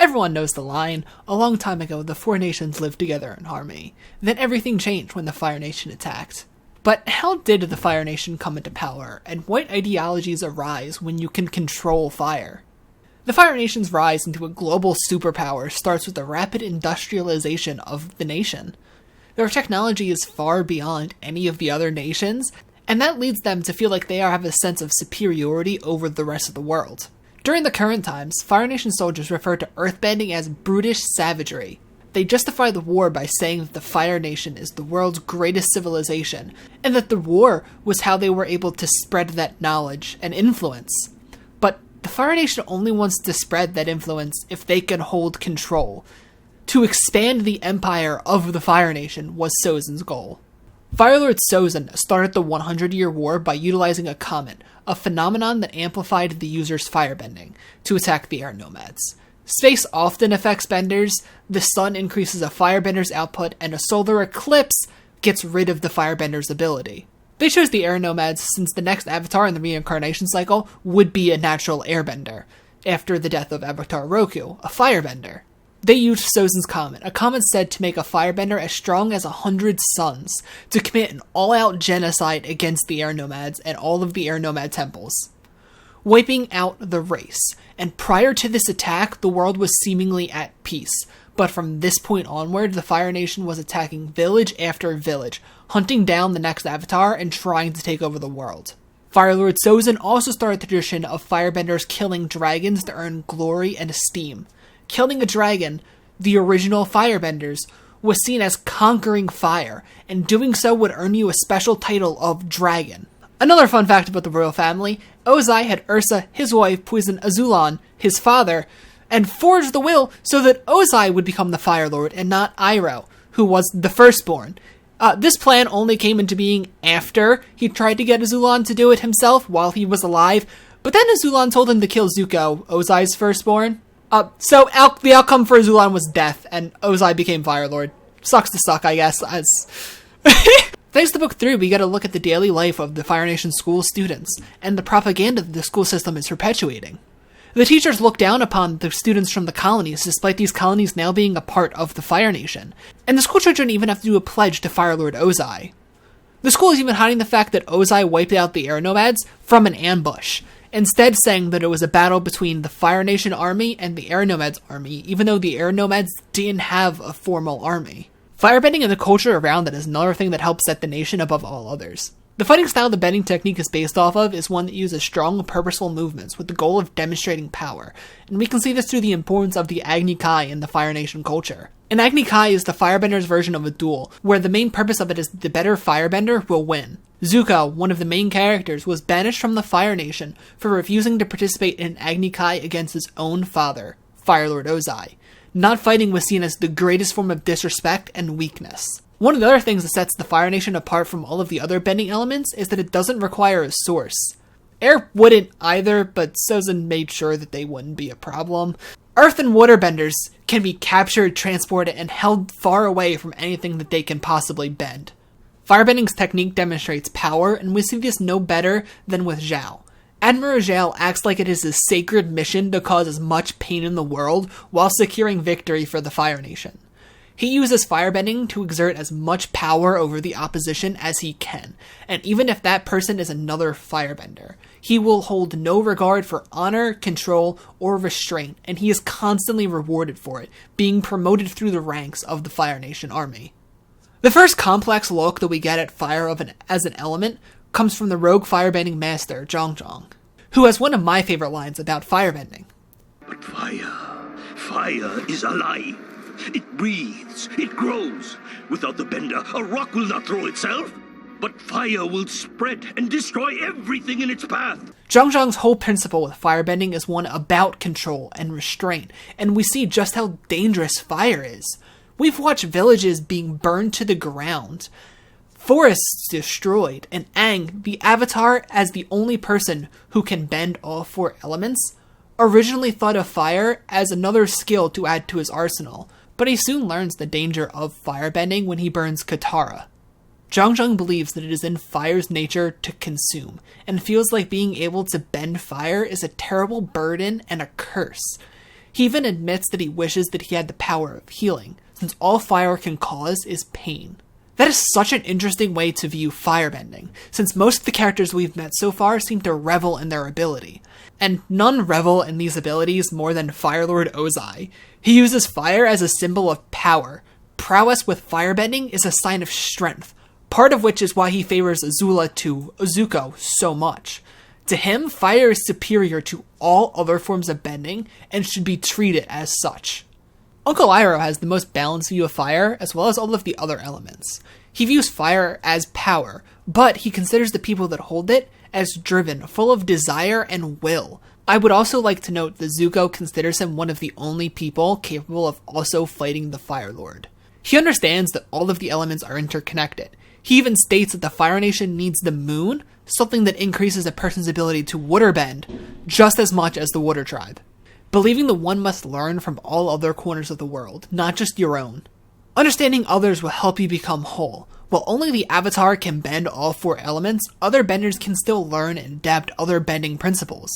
Everyone knows the line, a long time ago the four nations lived together in harmony. Then everything changed when the Fire Nation attacked. But how did the Fire Nation come into power, and what ideologies arise when you can control fire? The Fire Nation's rise into a global superpower starts with the rapid industrialization of the nation. Their technology is far beyond any of the other nations, and that leads them to feel like they have a sense of superiority over the rest of the world. During the current times, Fire Nation soldiers refer to earthbending as brutish savagery. They justify the war by saying that the Fire Nation is the world's greatest civilization, and that the war was how they were able to spread that knowledge and influence. But the Fire Nation only wants to spread that influence if they can hold control. To expand the empire of the Fire Nation was Sozin's goal. Firelord Sozin started the 100-Year War by utilizing a comet, a phenomenon that amplified the user's firebending, to attack the air nomads. Space often affects benders, the sun increases a firebender's output, and a solar eclipse gets rid of the firebender's ability. They chose the air nomads since the next avatar in the reincarnation cycle would be a natural airbender, after the death of Avatar Roku, a firebender. They used Sozin's comet, a comet said to make a firebender as strong as 100 suns, to commit an all-out genocide against the air nomads and all of the air nomad temples, wiping out the race. And prior to this attack, the world was seemingly at peace. But from this point onward, the Fire Nation was attacking village after village, hunting down the next avatar and trying to take over the world. Firelord Sozin also started the tradition of firebenders killing dragons to earn glory and esteem. Killing a dragon, the original firebenders, was seen as conquering fire, and doing so would earn you a special title of dragon. Another fun fact about the royal family, Ozai had Ursa, his wife, poison Azulon, his father, and forged the will so that Ozai would become the Fire Lord and not Iroh, who was the firstborn. This plan only came into being after he tried to get Azulon to do it himself while he was alive, but then Azulon told him to kill Zuko, Ozai's firstborn. So the outcome for Azulon was death, and Ozai became Fire Lord. Sucks to suck, I guess. Thanks to Book 3, we get a look at the daily life of the Fire Nation school students, and the propaganda that the school system is perpetuating. The teachers look down upon the students from the colonies, despite these colonies now being a part of the Fire Nation, and the school children even have to do a pledge to Fire Lord Ozai. The school is even hiding the fact that Ozai wiped out the air nomads from an ambush, instead saying that it was a battle between the Fire Nation army and the air nomads army, even though the air nomads didn't have a formal army. Firebending and the culture around it is another thing that helps set the nation above all others. The fighting style the bending technique is based off of is one that uses strong, purposeful movements with the goal of demonstrating power, and we can see this through the importance of the Agni Kai in the Fire Nation culture. An Agni Kai is the firebender's version of a duel, where the main purpose of it is the better firebender will win. Zuko, one of the main characters, was banished from the Fire Nation for refusing to participate in an Agni Kai against his own father, Fire Lord Ozai. Not fighting was seen as the greatest form of disrespect and weakness. One of the other things that sets the Fire Nation apart from all of the other bending elements is that it doesn't require a source. Air wouldn't either, but Sozin made sure that they wouldn't be a problem. Earth and water benders can be captured, transported, and held far away from anything that they can possibly bend. Firebending's technique demonstrates power, and we see this no better than with Zhao. Admiral Zhao acts like it is his sacred mission to cause as much pain in the world while securing victory for the Fire Nation. He uses firebending to exert as much power over the opposition as he can, and even if that person is another firebender, he will hold no regard for honor, control, or restraint, and he is constantly rewarded for it, being promoted through the ranks of the Fire Nation army. The first complex look that we get at fire as an element comes from the rogue firebending master, Zhang, who has one of my favorite lines about firebending. But fire is alive. It breathes, it grows. Without the bender, a rock will not throw itself. But fire will spread and destroy everything in its path. Zhang's whole principle with firebending is one about control and restraint, and we see just how dangerous fire is. We've watched villages being burned to the ground, forests destroyed, and Aang, the Avatar, as the only person who can bend all four elements, originally thought of fire as another skill to add to his arsenal, but he soon learns the danger of firebending when he burns Katara. Zhang believes that it is in fire's nature to consume, and feels like being able to bend fire is a terrible burden and a curse. He even admits that he wishes that he had the power of healing, since all fire can cause is pain. That is such an interesting way to view firebending, since most of the characters we've met so far seem to revel in their ability. And none revel in these abilities more than Firelord Ozai. He uses fire as a symbol of power. Prowess with firebending is a sign of strength, part of which is why he favors Azula to Zuko so much. To him, fire is superior to all other forms of bending and should be treated as such. Uncle Iroh has the most balanced view of fire, as well as all of the other elements. He views fire as power, but he considers the people that hold it as driven, full of desire and will. I would also like to note that Zuko considers him one of the only people capable of also fighting the Fire Lord. He understands that all of the elements are interconnected. He even states that the Fire Nation needs the moon, something that increases a person's ability to waterbend, just as much as the Water Tribe. Believing that one must learn from all other corners of the world, not just your own. Understanding others will help you become whole. While only the Avatar can bend all 4 elements, other benders can still learn and adapt other bending principles.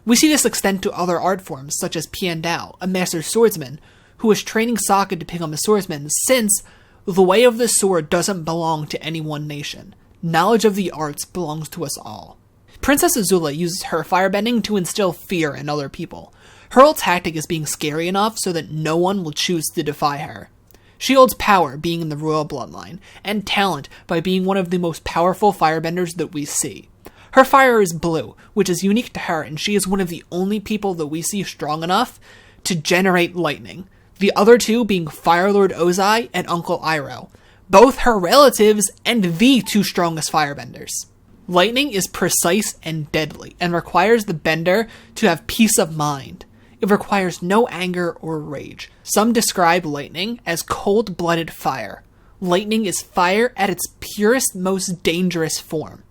We see this extend to other art forms, such as Piandao, a master swordsman, who is training Sokka to become a swordsman, since the way of the sword doesn't belong to any one nation. Knowledge of the arts belongs to us all. Princess Azula uses her firebending to instill fear in other people. Her whole tactic is being scary enough so that no one will choose to defy her. She holds power, being in the royal bloodline, and talent by being one of the most powerful firebenders that we see. Her fire is blue, which is unique to her, and she is one of the only people that we see strong enough to generate lightning. The other two being Firelord Ozai and Uncle Iroh, both her relatives and the 2 strongest firebenders. Lightning is precise and deadly, and requires the bender to have peace of mind. It requires no anger or rage. Some describe lightning as cold-blooded fire. Lightning is fire at its purest, most dangerous form.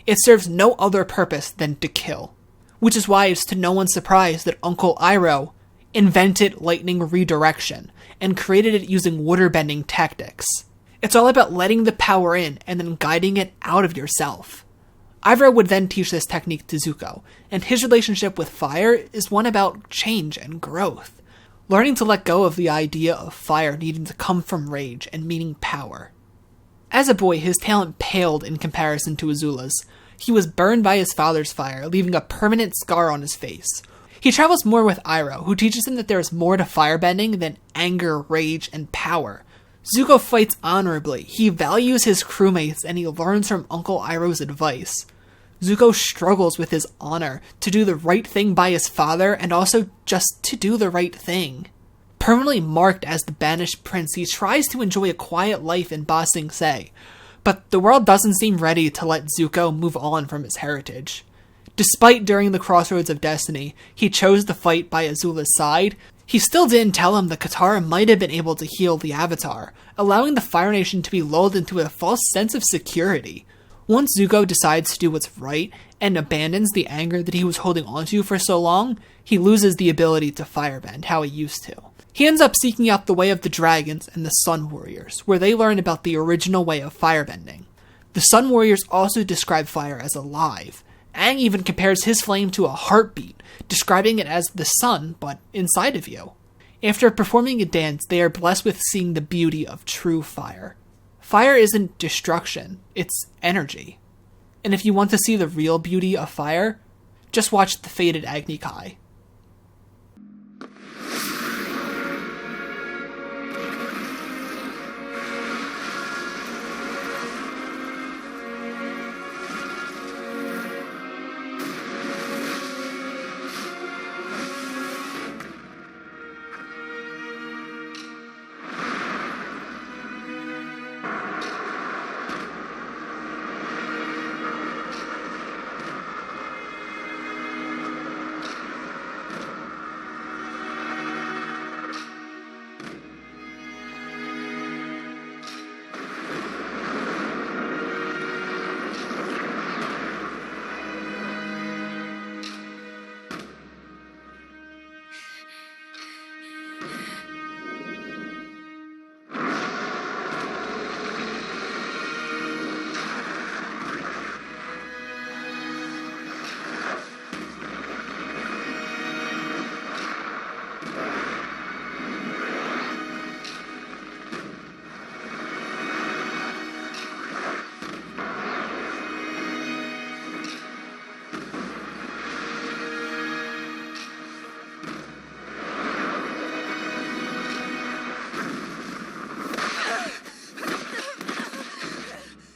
It serves no other purpose than to kill. Which is why it's to no one's surprise that Uncle Iroh invented lightning redirection and created it using waterbending tactics. It's all about letting the power in and then guiding it out of yourself. Iroh would then teach this technique to Zuko, and his relationship with fire is one about change and growth, learning to let go of the idea of fire needing to come from rage and meaning power. As a boy, his talent paled in comparison to Azula's. He was burned by his father's fire, leaving a permanent scar on his face. He travels more with Iroh, who teaches him that there is more to firebending than anger, rage, and power. Zuko fights honorably, he values his crewmates, and he learns from Uncle Iroh's advice. Zuko struggles with his honor, to do the right thing by his father, and also just to do the right thing. Permanently marked as the banished prince, he tries to enjoy a quiet life in Ba Sing Se, but the world doesn't seem ready to let Zuko move on from his heritage. Despite during the Crossroads of Destiny, he chose to fight by Azula's side, he still didn't tell him that Katara might have been able to heal the Avatar, allowing the Fire Nation to be lulled into a false sense of security. Once Zuko decides to do what's right, and abandons the anger that he was holding onto for so long, he loses the ability to firebend how he used to. He ends up seeking out the way of the dragons and the Sun Warriors, where they learn about the original way of firebending. The Sun Warriors also describe fire as alive. Aang even compares his flame to a heartbeat, describing it as the sun, but inside of you. After performing a dance, they are blessed with seeing the beauty of true fire. Fire isn't destruction, it's energy. And if you want to see the real beauty of fire, just watch The Fated Agni Kai.